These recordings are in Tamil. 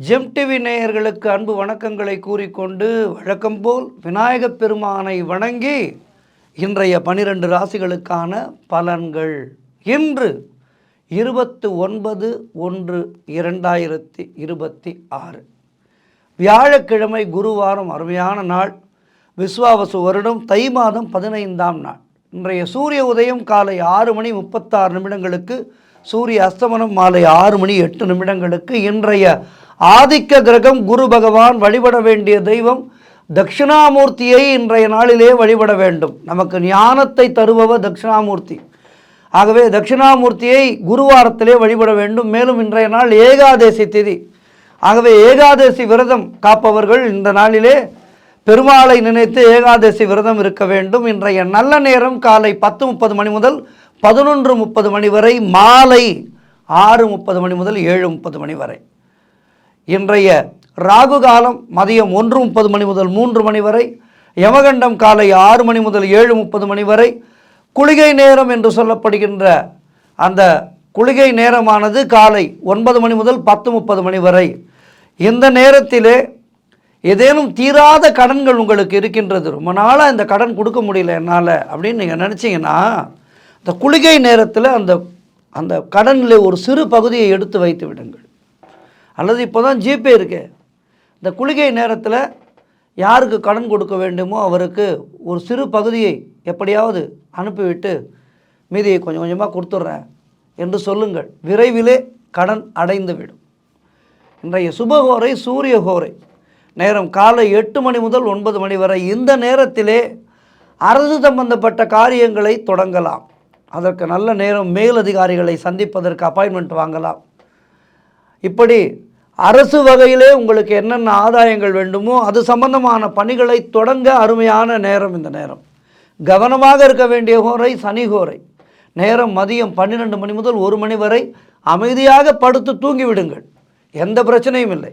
ஜெம் டிவி நேயர்களுக்கு அன்பு வணக்கங்களை கூறிக்கொண்டு வழக்கம் போல் விநாயகப் பெருமானை வணங்கி இன்றைய 12 ராசிகளுக்கான பலன்கள். இன்று 29/1/2026 வியாழக்கிழமை, குருவாரம், அருமையான நாள். விஸ்வாவசு வருடம் தை மாதம் 15ஆம் நாள். இன்றைய சூரிய உதயம் காலை 6:36 சூரிய அஸ்தமனம் மாலை 6:08. இன்றைய ஆதிக்க கிரகம் குரு பகவான். வழிபட வேண்டிய தெய்வம் தட்சிணாமூர்த்தியை இன்றைய நாளிலே வழிபட வேண்டும். நமக்கு ஞானத்தை தருபவர் தட்சிணாமூர்த்தி. ஆகவே தட்சிணாமூர்த்தியை குருவாரத்திலே வழிபட வேண்டும். மேலும் இன்றைய நாள் ஏகாதசி திதி. ஆகவே ஏகாதசி விரதம் காப்பவர்கள் இந்த நாளிலே பெருமாளை நினைத்து ஏகாதசி விரதம் இருக்க வேண்டும். இன்றைய நல்ல நேரம் காலை 10:30 முதல் 11:30 வரை, மாலை 6:30 முதல் 7:30 வரை. இன்றைய ராகு காலம் மதியம் 1:30 முதல் 3 வரை. யமகண்டம் காலை 6 முதல் 7:30 வரை. குளிகை நேரம் என்று சொல்லப்படுகின்ற அந்த குளிகை நேரமானது காலை 9 முதல் 10:30 வரை. இந்த நேரத்திலே ஏதேனும் தீராத கடன்கள் உங்களுக்கு இருக்கின்றது, ரொம்ப நாளாக இந்த கடன் கொடுக்க முடியல என்னால் அப்படின்னு நீங்கள் நினச்சிங்கன்னா, இந்த குளிகை நேரத்தில் அந்த கடனில் ஒரு சிறு பகுதியை எடுத்து வைத்து விடுங்கள். அல்லது இப்போ தான் ஜிபே இருக்கு, இந்த குளிகை நேரத்தில் யாருக்கு கடன் கொடுக்க வேண்டுமோ அவருக்கு ஒரு சிறு பகுதியை எப்படியாவது அனுப்பிவிட்டு மீதியை கொஞ்சம் கொஞ்சமாக கொடுத்துட்றேன் என்று சொல்லுங்கள். விரைவிலே கடன் அடைந்து விடும். இன்றைய சுபகோரை சூரியகோரை நேரம் காலை 8 முதல் 9 வரை. இந்த நேரத்திலே அரசு சம்பந்தப்பட்ட காரியங்களை தொடங்கலாம். அதற்கு நல்ல நேரம். மேலதிகாரிகளை சந்திப்பதற்கு அப்பாயின்மெண்ட் வாங்கலாம். இப்படி அரசு வகையிலே உங்களுக்கு என்னென்ன ஆதாயங்கள் வேண்டுமோ அது சம்பந்தமான பணிகளை தொடங்க அருமையான நேரம் இந்த நேரம். கவனமாக இருக்க வேண்டிய கோரை சனிகோரை. நேரம் மதியம் 12 முதல் 1 வரை. அமைதியாக படுத்து தூங்கிவிடுங்கள், எந்த பிரச்சனையும் இல்லை.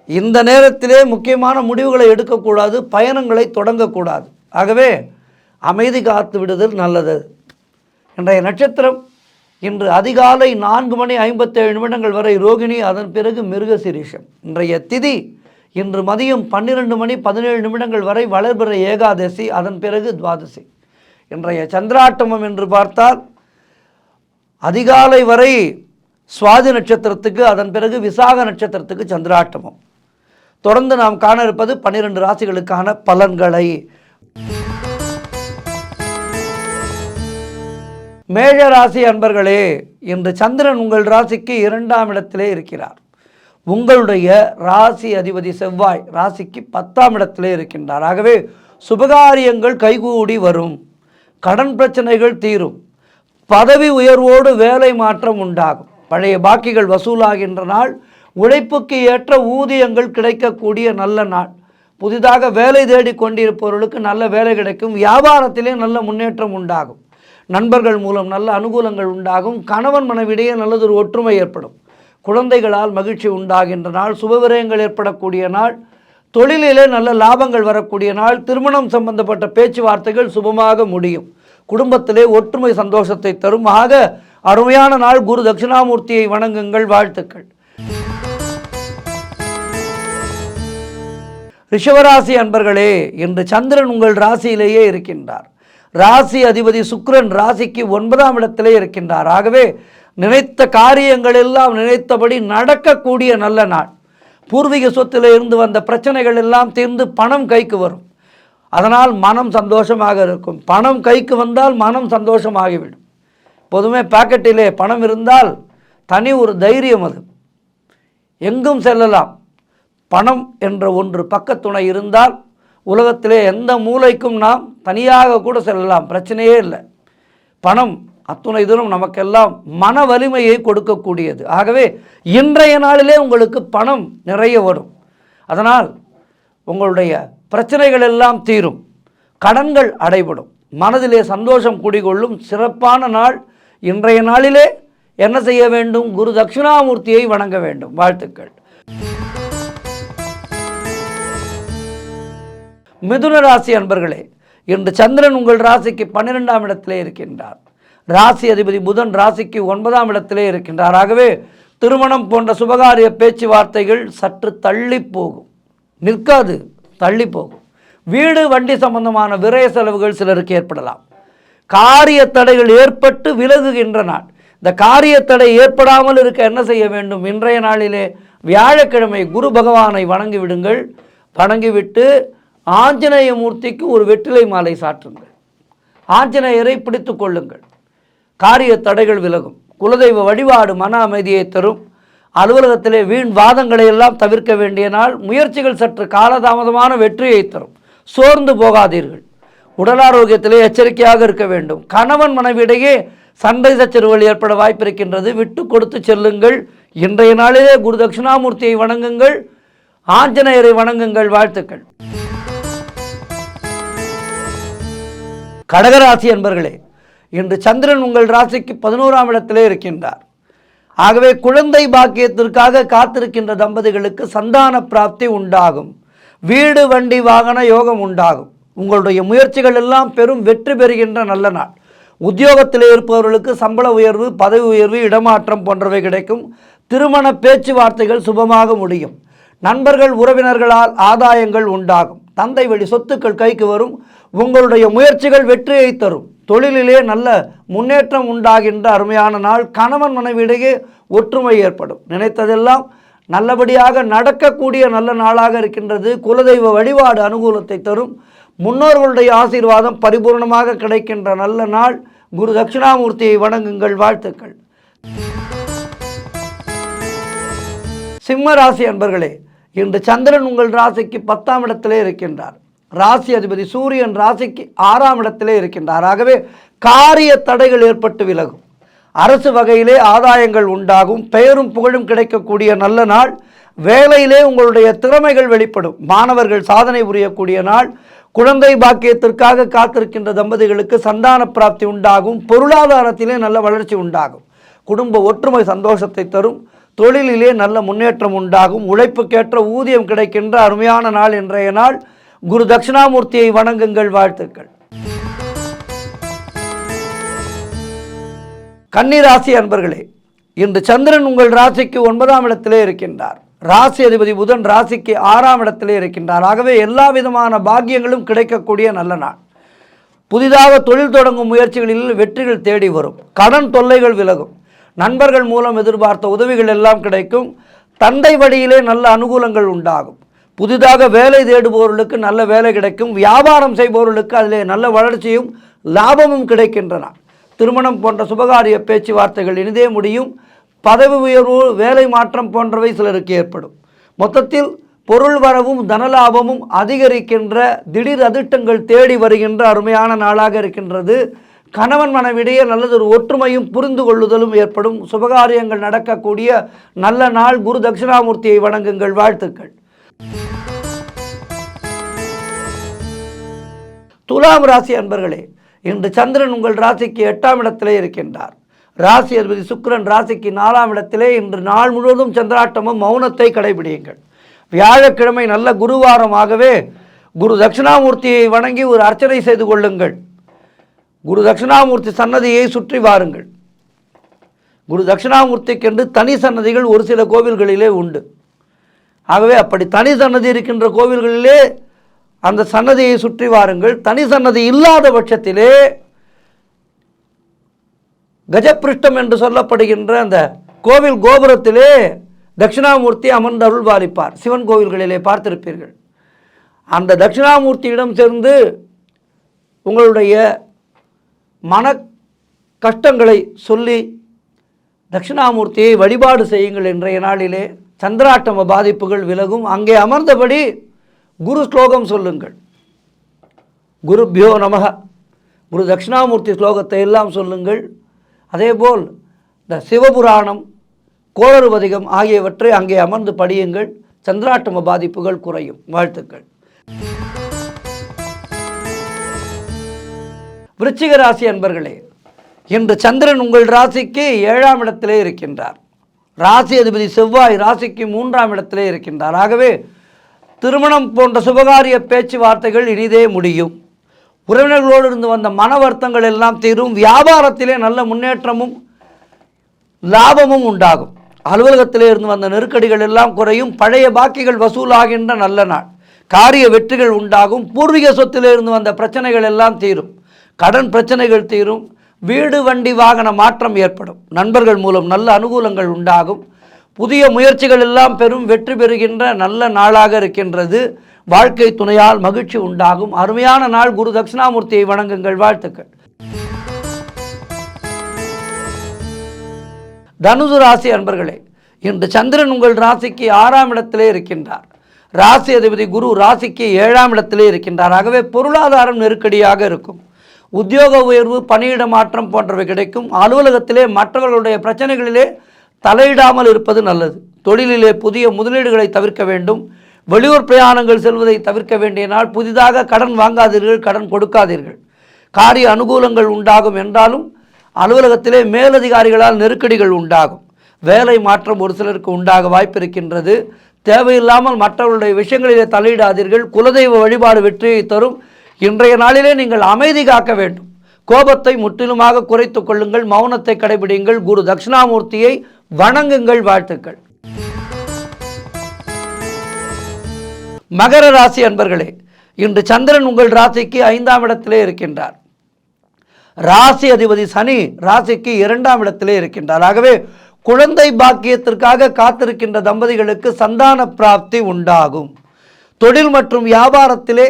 இந்த நேரத்திலே முக்கியமான முடிவுகளை எடுக்கக்கூடாது, பயணங்களை தொடங்கக்கூடாது. ஆகவே அமைதி காத்து விடுதல் நல்லது. இன்றைய நட்சத்திரம் இன்று அதிகாலை 4:57 வரை ரோகிணி, அதன் பிறகு மிருகசீரிஷம். இன்றைய திதி இன்று மதியம் 12:17 வரை வளர்பிற ஏகாதசி, அதன் பிறகு துவாதசி. இன்றைய சந்திராட்டமம் என்று பார்த்தால் அதிகாலை வரை சுவாதி நட்சத்திரத்துக்கு, அதன் பிறகு விசாக நட்சத்திரத்துக்கு சந்திராட்டமம். தொடர்ந்து நாம் காண இருப்பது 12 ராசிகளுக்கான பலன்களை. மேஷ ராசி அன்பர்களே, இன்று சந்திரன் உங்கள் ராசிக்கு 2ஆம் இடத்திலே இருக்கிறார். உங்களுடைய ராசி அதிபதி செவ்வாய் ராசிக்கு 10ஆம் இடத்திலே இருக்கின்றார். ஆகவே சுபகாரியங்கள் கைகூடி வரும். கடன் பிரச்சனைகள் தீரும். பதவி உயர்வோடு வேலை மாற்றம் உண்டாகும். பழைய பாக்கிகள் வசூலாகின்ற நாள். உழைப்புக்கு ஏற்ற ஊதியங்கள் கிடைக்கக்கூடிய நல்ல நாள். புதிதாக வேலை தேடி கொண்டிருப்பவர்களுக்கு நல்ல வேலை கிடைக்கும். வியாபாரத்திலே நல்ல முன்னேற்றம் உண்டாகும். நண்பர்கள் மூலம் நல்ல அனுகூலங்கள் உண்டாகும். கணவன் மனைவிடையே நல்லதொரு ஒற்றுமை ஏற்படும். குழந்தைகளால் மகிழ்ச்சி உண்டாகின்ற நாள். சுபவிரயங்கள் ஏற்படக்கூடிய நாள். தொழிலிலே நல்ல லாபங்கள் வரக்கூடிய நாள். திருமணம் சம்பந்தப்பட்ட பேச்சுவார்த்தைகள் சுபமாக முடியும். குடும்பத்திலே ஒற்றுமை சந்தோஷத்தை தரும். ஆக அருமையான நாள். குரு தட்சிணாமூர்த்தியை வணங்குங்கள். வாழ்த்துக்கள். ரிஷபராசி அன்பர்களே, இன்று சந்திரன் உங்கள் ராசியிலேயே இருக்கின்றார். ராசி அதிபதி சுக்கிரன் ராசிக்கு 9ஆம் இடத்திலே இருக்கின்றார். ஆகவே நினைத்த காரியங்கள் எல்லாம் நினைத்தபடி நடக்கக்கூடிய நல்ல நாள். பூர்வீக சொத்தில் இருந்து வந்த பிரச்சனைகள் எல்லாம் தீர்ந்து பணம் கைக்கு வரும். அதனால் மனம் சந்தோஷமாக இருக்கும். பணம் கைக்கு வந்தால் மனம் சந்தோஷமாகிவிடும். பொதுமே பாக்கெட்டிலே பணம் இருந்தால் தனி ஒரு தைரியம், அது எங்கும் செல்லலாம். பணம் என்ற ஒன்று பக்கத்துணை இருந்தால் உலகத்திலே எந்த மூலைக்கும் நாம் தனியாக கூட செல்லலாம், பிரச்சனையே இல்லை. பணம் அத்துணை தூரம் நமக்கெல்லாம் மன வலிமையை கொடுக்கக்கூடியது. ஆகவே இன்றைய நாளிலே உங்களுக்கு பணம் நிறைய வரும். அதனால் உங்களுடைய பிரச்சனைகள் எல்லாம் தீரும். கடன்கள் அடைபடும். மனதிலே சந்தோஷம் குடிகொள்ளும். சிறப்பான நாள். இன்றைய நாளிலே என்ன செய்ய வேண்டும்? குரு தட்சிணாமூர்த்தியை வணங்க வேண்டும். வாழ்த்துக்கள். மிதுன ராசி அன்பர்களே, இன்று சந்திரன் உங்கள் ராசிக்கு 12ஆம் இடத்திலே இருக்கின்றார். ராசி அதிபதி புதன் ராசிக்கு 9ஆம் இடத்திலே இருக்கின்றார். ஆகவே திருமணம் போன்ற சுபகாரிய பேச்சுவார்த்தைகள் சற்று தள்ளி போகும், நிற்காது, தள்ளி போகும். வீடு வண்டி சம்பந்தமான விரய செலவுகள் சிலருக்கு ஏற்படலாம். காரிய தடைகள் ஏற்பட்டு விலகுகின்ற நாள். இந்த காரிய தடை ஏற்படாமல் இருக்க என்ன செய்ய வேண்டும்? இன்றைய நாளிலே வியாழக்கிழமை குரு பகவானை வணங்கி விடுங்கள். வணங்கிவிட்டு ஆஞ்சநேய மூர்த்திக்கு ஒரு வெற்றிலை மாலை சாற்றுங்கள். ஆஞ்சநேயரை பிடித்து கொள்ளுங்கள். காரிய தடைகள் விலகும். குலதெய்வ வழிபாடு மன அமைதியை தரும். அலுவலகத்திலே வீண் வாதங்களை எல்லாம் தவிர்க்க வேண்டிய நாள். முயற்சிகள் சற்று காலதாமதமான வெற்றியை தரும். சோர்ந்து போகாதீர்கள். உடல் ஆரோக்கியத்திலே எச்சரிக்கையாக இருக்க வேண்டும். கணவன் மனைவியிடையே சண்டை சச்சரவுகள் ஏற்பட வாய்ப்பு இருக்கின்றது. விட்டு கொடுத்து செல்லுங்கள். இன்றைய நாளிலே குரு தட்சிணாமூர்த்தியை வணங்குங்கள். ஆஞ்சநேயரை வணங்குங்கள். வாழ்த்துக்கள். கடகராசி அன்பர்களே, இன்று சந்திரன் உங்கள் ராசிக்கு 11ஆம் இடத்திலே இருக்கின்றார். ஆகவே குழந்தை பாக்கியத்திற்காக காத்திருக்கின்ற தம்பதிகளுக்கு சந்தான பிராப்தி உண்டாகும். வீடு வண்டி வாகன யோகம் உண்டாகும். உங்களுடைய முயற்சிகள் எல்லாம் பெரும் வெற்றி பெறுகின்ற நல்ல நாள். உத்தியோகத்தில் இருப்பவர்களுக்கு சம்பள உயர்வு, பதவி உயர்வு, இடமாற்றம் போன்றவை கிடைக்கும். திருமண பேச்சுவார்த்தைகள் சுபமாக முடியும். நண்பர்கள் உறவினர்களால் ஆதாயங்கள் உண்டாகும். தந்தை வழி சொத்துக்கள் கைக்கு வரும். உங்களுடைய முயற்சிகள் வெற்றியை தரும். தொழிலிலே நல்ல முன்னேற்றம் உண்டாகின்ற அருமையான நாள். கணவன் மனைவியிடையே ஒற்றுமை ஏற்படும். நினைத்ததெல்லாம் நல்லபடியாக நடக்கக்கூடிய நல்ல நாளாக இருக்கின்றது. குலதெய்வ வழிபாடு அனுகூலத்தை தரும். முன்னோர்களுடைய ஆசீர்வாதம் பரிபூர்ணமாக கிடைக்கின்ற நல்ல நாள். குரு தட்சிணாமூர்த்தியை வணங்குங்கள். வாழ்த்துக்கள். சிம்ம ராசி அன்பர்களே, இன்று சந்திரன் உங்கள் ராசிக்கு 10ஆம் இடத்திலே இருக்கின்றார். ராசி அதிபதி சூரியன் ராசிக்கு 6ஆம் இடத்திலே இருக்கின்றார். ஆகவே காரிய தடைகள் ஏற்பட்டு விலகும். அரசு வகையிலே ஆதாயங்கள் உண்டாகும். பெயரும் புகழும் கிடைக்கக்கூடிய நல்ல நாள். வேலையிலே உங்களுடைய திறமைகள் வெளிப்படும். மாணவர்கள் சாதனை புரியக்கூடிய நாள். குழந்தை பாக்கியத்திற்காக காத்திருக்கின்ற தம்பதிகளுக்கு சந்தான பிராப்தி உண்டாகும். பொருளாதாரத்திலே நல்ல வளர்ச்சி உண்டாகும். குடும்ப ஒற்றுமை சந்தோஷத்தை தரும். தொழிலிலே நல்ல முன்னேற்றம் உண்டாகும். உழைப்புக்கேற்ற ஊதியம் கிடைக்கின்ற அருமையான நாள் இன்றைய நாள். குரு தட்சிணாமூர்த்தியை வணங்குங்கள். வாழ்த்துக்கள். கன்னிராசி அன்பர்களே, இன்று சந்திரன் உங்கள் ராசிக்கு 9ஆம் இடத்திலே இருக்கின்றார். ராசி அதிபதி புதன் ராசிக்கு 6ஆம் இடத்திலே இருக்கின்றார். ஆகவே எல்லா விதமான பாக்கியங்களும் கிடைக்கக்கூடிய நல்ல நாள். புதிதாக தொழில் தொடங்கும் முயற்சிகளில் வெற்றிகள் தேடி வரும். கடன் தொல்லைகள் விலகும். நண்பர்கள் மூலம் எதிர்பார்த்த உதவிகள் எல்லாம் கிடைக்கும். தந்தை வழியிலே நல்ல அனுகூலங்கள் உண்டாகும். புதிதாக வேலை தேடுபவர்களுக்கு நல்ல வேலை கிடைக்கும். வியாபாரம் செய்பவர்களுக்கு அதிலே நல்ல வளர்ச்சியும் லாபமும் கிடைக்கின்றன. திருமணம் போன்ற சுபகாரிய பேச்சுவார்த்தைகள் இனிதே முடியும். பதவி உயர்வு, வேலை மாற்றம் போன்றவை சிலருக்கு ஏற்படும். மொத்தத்தில் பொருள் வரவும் தனலாபமும் அதிகரிக்கின்ற திடீர் அதிர்ஷ்டங்கள் தேடி வருகின்ற அருமையான நாளாக இருக்கின்றது. கணவன் மனைவிடையே நல்லதொரு ஒற்றுமையும் புரிந்து கொள்ளுதலும் ஏற்படும். சுபகாரியங்கள் நடக்கக்கூடிய நல்ல நாள். குரு தட்சிணாமூர்த்தியை வணங்குங்கள். வாழ்த்துக்கள். துலாம் ராசி அன்பர்களே, இன்று சந்திரன் உங்கள் ராசிக்கு 8ஆம் இடத்திலே இருக்கின்றார். ராசி அதிபதி சுக்கிரன் ராசிக்கு 4ஆம் இடத்திலே. இன்று நாள் முழுவதும் சந்திராட்டமும் மௌனத்தை கடைபிடியுங்கள். வியாழக்கிழமை நல்ல குருவாரமாகவே குரு தட்சிணாமூர்த்தியை வணங்கி ஒரு அர்ச்சனை செய்து கொள்ளுங்கள். குரு தட்சிணாமூர்த்தி சன்னதியை சுற்றி வாருங்கள். குரு தட்சிணாமூர்த்திக்கென்று தனி சன்னதிகள் ஒரு சில கோவில்களிலே உண்டு. ஆகவே அப்படி தனி சன்னதி இருக்கின்ற கோவில்களிலே அந்த சன்னதியை சுற்றி வாருங்கள். தனி சன்னதி இல்லாத பட்சத்திலே கஜபிருஷ்டம் என்று சொல்லப்படுகின்ற அந்த கோவில் கோபுரத்திலே தட்சிணாமூர்த்தி அமர்ந்து அருள் பாலிப்பார். சிவன் கோவில்களிலே பார்த்திருப்பீர்கள். அந்த தட்சிணாமூர்த்தியிடம் சேர்ந்து உங்களுடைய மன கஷ்டங்களை சொல்லி தட்சிணாமூர்த்தியை வழிபாடு செய்யுங்கள். இன்றைய நாளிலே சந்திராட்டம பாதிப்புகள் விலகும். அங்கே அமர்ந்தபடி குரு ஸ்லோகம் சொல்லுங்கள். குருப்யோ நமக, குரு தட்சிணாமூர்த்தி ஸ்லோகத்தை எல்லாம் சொல்லுங்கள். அதேபோல் இந்த சிவபுராணம், கோளறுபதிகம் ஆகியவற்றை அங்கே அமர்ந்து படியுங்கள். சந்திராட்டம பாதிப்புகள் குறையும். வாழ்த்துக்கள். விருச்சிக ராசி அன்பர்களே, இன்று சந்திரன் உங்கள் ராசிக்கு 7ஆம் இடத்திலே இருக்கின்றார். ராசி அதிபதி செவ்வாய் ராசிக்கு 3ஆம் இடத்திலே இருக்கின்றார். ஆகவே திருமணம் போன்ற சுபகாரிய பேச்சுவார்த்தைகள் இனிதே முடியும். உறவினர்களோடு இருந்து வந்த மன வருத்தங்கள் எல்லாம் தீரும். வியாபாரத்திலே நல்ல முன்னேற்றமும் லாபமும் உண்டாகும். அலுவலகத்திலே இருந்து வந்த நெருக்கடிகள் எல்லாம் குறையும். பழைய பாக்கிகள் வசூலாகின்ற நல்ல நாள். காரிய வெற்றிகள் உண்டாகும். பூர்வீக சொத்திலே இருந்து வந்த பிரச்சனைகள் எல்லாம் தீரும். கடன் பிரச்சனைகள் தீரும். வீடு வண்டி வாகன மாற்றம் ஏற்படும். நண்பர்கள் மூலம் நல்ல அனுகூலங்கள் உண்டாகும். புதிய முயற்சிகள் எல்லாம் பெரும் வெற்றி பெறுகின்ற நல்ல நாளாக இருக்கின்றது. வாழ்க்கை துணையால் மகிழ்ச்சி உண்டாகும். அருமையான நாள். குரு தட்சிணாமூர்த்தியை வணங்குங்கள். வாழ்த்துக்கள். தனுசு ராசி அன்பர்களே, இன்று சந்திரன் உங்கள் ராசிக்கு 6ஆம் இடத்திலே இருக்கின்றார். ராசி அதிபதி குரு ராசிக்கு 7ஆம் இடத்திலே இருக்கின்றார். ஆகவே பொருளாதாரம் நெருக்கடியாக இருக்கும். உத்தியோக உயர்வு, பணியிட மாற்றம் போன்றவை கிடைக்கும். அலுவலகத்திலே மற்றவர்களுடைய பிரச்சனைகளிலே தலையிடாமல் இருப்பது நல்லது. தொழிலிலே புதிய முதலீடுகளை தவிர்க்க வேண்டும். வெளியூர் பிரயாணங்கள் செல்வதை தவிர்க்க வேண்டிய நாள். புதிதாக கடன் வாங்காதீர்கள், கடன் கொடுக்காதீர்கள். காரிய அனுகூலங்கள் உண்டாகும் என்றாலும் அலுவலகத்திலே மேலதிகாரிகளால் நெருக்கடிகள் உண்டாகும். வேலை மாற்றம் ஒரு சிலருக்கு உண்டாக வாய்ப்பு இருக்கின்றது. தேவையில்லாமல் மற்றவர்களுடைய விஷயங்களிலே தலையிடாதீர்கள். குலதெய்வ வழிபாடு வெற்றியை தரும். இன்றைய நாளிலே நீங்கள் அமைதி காக்க வேண்டும். கோபத்தை முற்றிலுமாக குறைத்து கொள்ளுங்கள். மௌனத்தை கடைபிடிங்கள். குரு தட்சிணாமூர்த்தியை வணங்குங்கள். வாழ்த்துக்கள். மகர ராசி அன்பர்களே, இன்று சந்திரன் உங்கள் ராசிக்கு 5ஆம் இடத்திலே இருக்கின்றார். ராசி அதிபதி சனி ராசிக்கு 2ஆம் இடத்திலே இருக்கின்றார். ஆகவே குழந்தை பாக்கியத்திற்காக காத்திருக்கின்ற தம்பதிகளுக்கு சந்தான பிராப்தி உண்டாகும். தொழில் மற்றும் வியாபாரத்திலே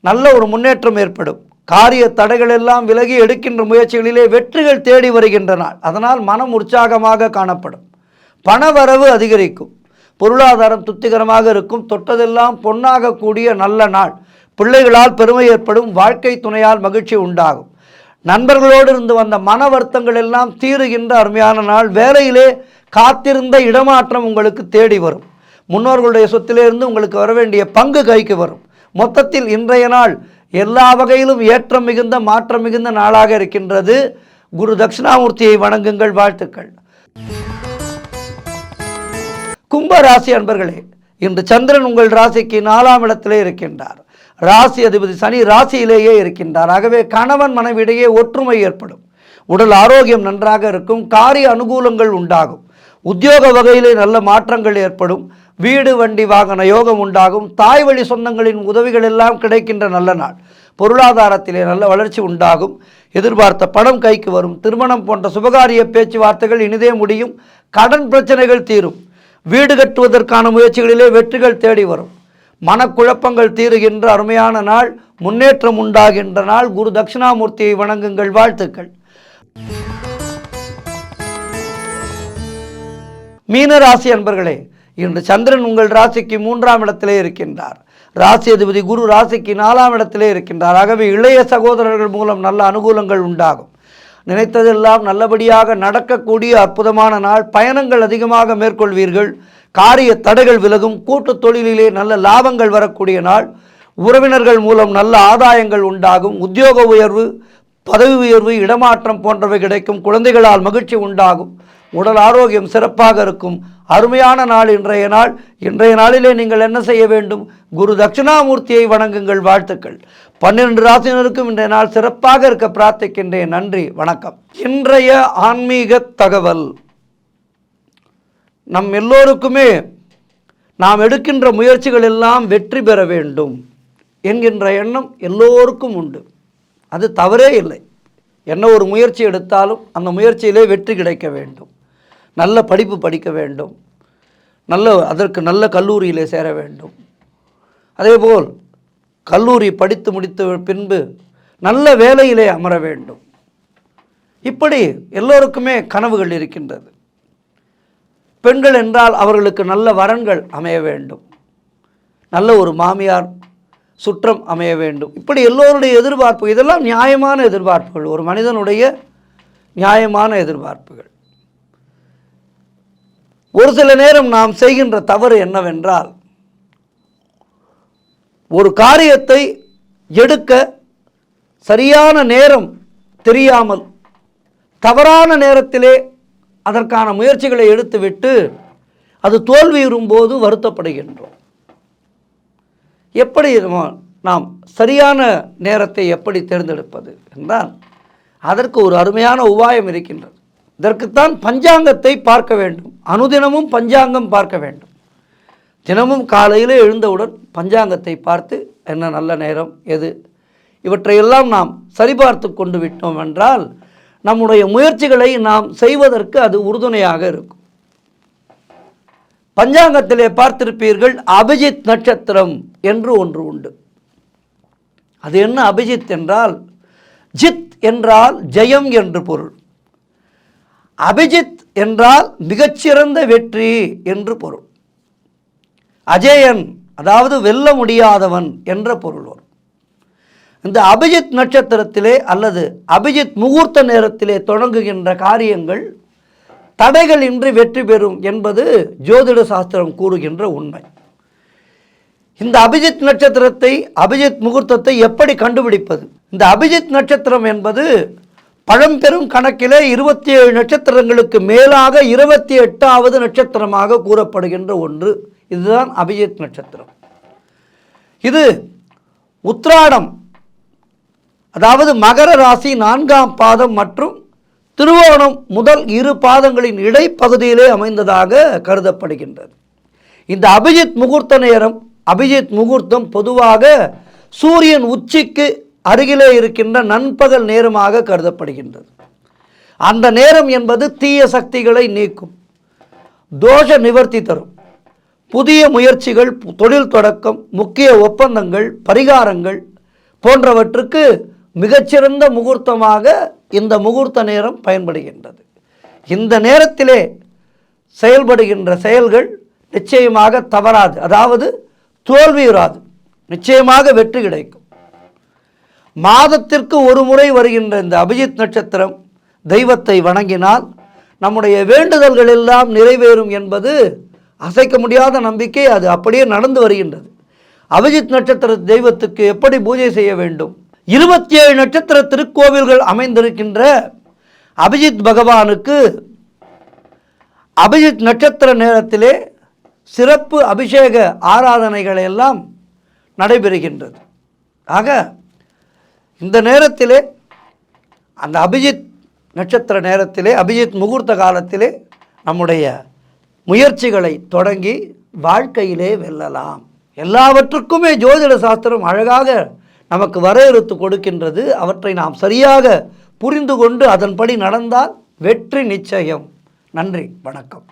நல்ல ஒரு முன்னேற்றம் ஏற்படும். காரிய தடைகள் எல்லாம் விலகி எடுக்கின்ற முயற்சிகளிலே வெற்றிகள் தேடி வருகின்றன. அதனால் மனம் உற்சாகமாக காணப்படும். பணவரவு அதிகரிக்கும். பொருளாதாரம் திருப்திகரமாக இருக்கும். தொட்டதெல்லாம் பொன்னாக கூடிய நல்ல நாள். பிள்ளைகளால் பெருமை ஏற்படும். வாழ்க்கை துணையால் மகிழ்ச்சி உண்டாகும். நண்பர்களோடு இருந்து வந்த மன வருத்தங்கள் எல்லாம் தீருகின்ற அருமையான நாள். வேலையிலே காத்திருந்த இடமாற்றம் உங்களுக்கு தேடி வரும். முன்னோர்களுடைய சொத்திலிருந்து உங்களுக்கு வர வேண்டிய பங்கு கைக்கு வரும். மொத்தத்தில் இன்றைய நாள் எல்லா வகையிலும் ஏற்றம் மிகுந்த மாற்றம் மிகுந்த நாளாக இருக்கின்றது. குரு தட்சிணாமூர்த்தியை வணங்குங்கள். வாழ்த்துக்கள். கும்பராசி அன்பர்களே, இன்று சந்திரன் உங்கள் ராசிக்கு 4ஆம் இடத்திலே இருக்கின்றார். ராசி அதிபதி சனி ராசியிலேயே இருக்கின்றார். ஆகவே கணவன் மனைவியிடையே ஒற்றுமை ஏற்படும். உடல் ஆரோக்கியம் நன்றாக இருக்கும். காரிய அனுகூலங்கள் உண்டாகும். உத்தியோக வகையிலே நல்ல மாற்றங்கள் ஏற்படும். வீடு வண்டி வாகன யோகம் உண்டாகும். தாய் வழி சொந்தங்களின் உதவிகள் எல்லாம் கிடைக்கின்ற நல்ல நாள். பொருளாதாரத்திலே நல்ல வளர்ச்சி உண்டாகும். எதிர்பார்த்த பணம் கைக்கு வரும். திருமணம் போன்ற சுபகாரிய பேச்சுவார்த்தைகள் இனிதே முடியும். கடன் பிரச்சனைகள் தீரும். வீடு கட்டுவதற்கான முயற்சிகளிலே வெற்றிகள் தேடி வரும். மனக்குழப்பங்கள் தீருகின்ற அருமையான நாள். முன்னேற்றம் உண்டாகின்ற நாள். குரு தட்சிணாமூர்த்தியை வணங்குங்கள். வாழ்த்துக்கள். மீனராசி அன்பர்களே, இன்று சந்திரன் உங்கள் ராசிக்கு 3ஆம் இடத்திலே இருக்கின்றார். ராசி அதிபதி குரு ராசிக்கு 4ஆம் இடத்திலே இருக்கின்றார். ஆகவே இளைய சகோதரர்கள் மூலம் நல்ல அனுகூலங்கள் உண்டாகும். நினைத்ததெல்லாம் நல்லபடியாக நடக்கக்கூடிய அற்புதமான நாள். பயணங்கள் அதிகமாக மேற்கொள்வீர்கள். காரிய தடைகள் விலகும். கூட்டு தொழிலிலே நல்ல லாபங்கள் வரக்கூடிய நாள். உறவினர்கள் மூலம் நல்ல ஆதாயங்கள் உண்டாகும். உத்தியோக உயர்வு, பதவி உயர்வு, இடமாற்றம் போன்றவை கிடைக்கும். குழந்தைகளால் மகிழ்ச்சி உண்டாகும். உடல் ஆரோக்கியம் சிறப்பாக இருக்கும். அருமையான நாள் இன்றைய நாள். இன்றைய நாளிலே நீங்கள் என்ன செய்ய வேண்டும்? குரு தட்சிணாமூர்த்தியை வணங்குங்கள். வாழ்த்துக்கள். 12 ராசினருக்கும் இன்றைய நாள் சிறப்பாக இருக்க பிரார்த்திக்கின்றேன். நன்றி, வணக்கம். இன்றைய ஆன்மீக தகவல். நம் எல்லோருக்குமே நாம் எடுக்கின்ற முயற்சிகள் எல்லாம் வெற்றி பெற வேண்டும் என்கின்ற எண்ணம் எல்லோருக்கும் உண்டு. அது தவறே இல்லை. என்ன ஒரு முயற்சி எடுத்தாலும் அந்த முயற்சியிலே வெற்றி கிடைக்க வேண்டும். நல்ல படிப்பு படிக்க வேண்டும். அதற்கு நல்ல கல்லூரியிலே சேர வேண்டும். அதேபோல் கல்லூரி படித்து முடித்த பின்பு நல்ல வேலையிலே அமர வேண்டும். இப்படி எல்லோருக்குமே கனவுகள் இருக்கின்றது. பெண்கள் என்றால் அவர்களுக்கு நல்ல வரன்கள் அமைய வேண்டும். நல்ல ஒரு மாமியார் சுற்றம் அமைய வேண்டும். இப்படி எல்லோருடைய எதிர்பார்ப்பு, இதெல்லாம் நியாயமான எதிர்பார்ப்புகள். ஒரு மனிதனுடைய நியாயமான எதிர்பார்ப்புகள். ஒரு சில நேரம் நாம் செய்கின்ற தவறு என்னவென்றால், ஒரு காரியத்தை எடுக்க சரியான நேரம் தெரியாமல் தவறான நேரத்திலே அதற்கான முயற்சிகளை எடுத்துவிட்டு அது தோல்வியுறும்போது வருத்தப்படுகின்றோம். எப்படி நாம் சரியான நேரத்தை எப்படி தேர்ந்தெடுப்பது என்றால் அதற்கு ஒரு அருமையான உபாயம் இருக்கின்றது. இதற்குத்தான் பஞ்சாங்கத்தை பார்க்க வேண்டும். அனுதினமும் பஞ்சாங்கம் பார்க்க வேண்டும். தினமும் காலையில் எழுந்தவுடன் பஞ்சாங்கத்தை பார்த்து என்ன நல்ல நேரம் எது, இவற்றையெல்லாம் நாம் சரிபார்த்து கொண்டு விட்டோம் என்றால் நம்முடைய முயற்சிகளை நாம் செய்வதற்கு அது உறுதுணையாக இருக்கும். பஞ்சாங்கத்திலே பார்த்திருப்பீர்கள், அபிஜித் நட்சத்திரம் என்று ஒன்று உண்டு. அது என்ன அபிஜித் என்றால், ஜித் என்றால் ஜெயம் என்று பொருள். அபிஜித் என்றால் மிகச்சிறந்த வெற்றி என்று பொருள். அஜேயன் அதாவது வெல்ல முடியாதவன் என்ற பொருள் வரும். இந்த அபிஜித் நட்சத்திரத்திலே அல்லது அபிஜித் முகூர்த்த நேரத்திலே தொடங்குகின்ற காரியங்கள் தடைகள் இன்றி வெற்றி பெறும் என்பது ஜோதிட சாஸ்திரம் கூறுகின்ற உண்மை. இந்த அபிஜித் நட்சத்திரத்தை, அபிஜித் முகூர்த்தத்தை எப்படி கண்டுபிடிப்பது? இந்த அபிஜித் நட்சத்திரம் என்பது பழம்பெரும் கணக்கிலே 27 நட்சத்திரங்களுக்கு மேலாக 28வது நட்சத்திரமாக கூறப்படுகின்ற ஒன்று. இதுதான் அபிஜித் நட்சத்திரம். இது உத்திராடம் அதாவது மகர ராசி 4ஆம் பாதம் மற்றும் திருவோணம் முதல் 2 பாதங்களின் இடைப்பகுதியிலே அமைந்ததாக கருதப்படுகின்றது. இந்த அபிஜித் முகூர்த்த நேரம், அபிஜித் முகூர்த்தம் பொதுவாக சூரியன் உச்சிக்கு அருகிலே இருக்கின்ற நண்பகல் நேரமாக கருதப்படுகின்றது. அந்த நேரம் என்பது தீய சக்திகளை நீக்கும், தோஷ நிவர்த்தி தரும், புதிய முயற்சிகள், தொழில் தொடக்கம், முக்கிய ஒப்பந்தங்கள், பரிகாரங்கள் போன்றவற்றுக்கு மிகச்சிறந்த முகூர்த்தமாக இந்த முகூர்த்த நேரம் பயன்படுகின்றது. இந்த நேரத்திலே செயல்படுகின்ற செயல்கள் நிச்சயமாக தவறாது, அதாவது தோல்வியுறாது, நிச்சயமாக வெற்றி கிடைக்கும். மாதத்திற்கு ஒரு முறை வருகின்ற இந்த அபிஜித் நட்சத்திரம் தெய்வத்தை வணங்கினால் நம்முடைய வேண்டுதல்கள் எல்லாம் நிறைவேறும் என்பது அசைக்க முடியாத நம்பிக்கை. அது அப்படியே நடந்து வருகின்றது. அபிஜித் நட்சத்திர தெய்வத்துக்கு எப்படி பூஜை செய்ய வேண்டும்? 27 நட்சத்திர திருக்கோவில்கள் அமைந்திருக்கின்ற அபிஜித் பகவானுக்கு அபிஜித் நட்சத்திர நேரத்திலே சிறப்பு அபிஷேக ஆராதனைகள் எல்லாம் நடைபெறுகின்றது. ஆக இந்த நேரத்திலே, அந்த அபிஜித் நட்சத்திர நேரத்திலே, அபிஜித் முகூர்த்த காலத்திலே நம்முடைய முயற்சிகளை தொடங்கி வாழ்க்கையிலே வெல்லலாம். எல்லாவற்றுக்குமே ஜோதிட சாஸ்திரம் அழகாக நமக்கு வரையறுத்து கொடுக்கின்றது. அவற்றை நாம் சரியாக புரிந்து கொண்டு அதன்படி நடந்தால் வெற்றி நிச்சயம். நன்றி, வணக்கம்.